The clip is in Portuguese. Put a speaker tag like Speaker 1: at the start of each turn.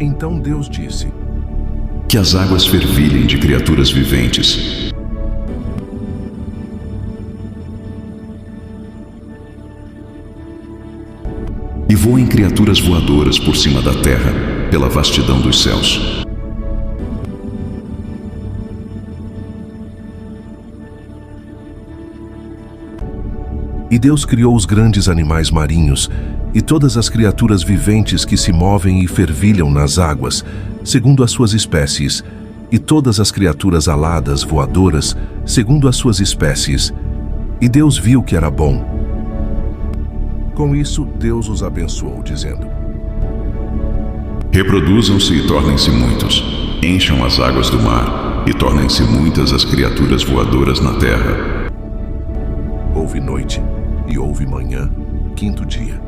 Speaker 1: Então Deus disse:
Speaker 2: que as águas fervilhem de criaturas viventes, e voem criaturas voadoras por cima da terra, pela vastidão dos céus.
Speaker 1: E Deus criou os grandes animais marinhos e todas as criaturas viventes que se movem e fervilham nas águas, segundo as suas espécies, e todas as criaturas aladas voadoras, segundo as suas espécies. E Deus viu que era bom. Com isso, Deus os abençoou, dizendo:
Speaker 2: reproduzam-se e tornem-se muitos, encham as águas do mar, e tornem-se muitas as criaturas voadoras na terra.
Speaker 1: Houve noite, e houve manhã, quinto dia.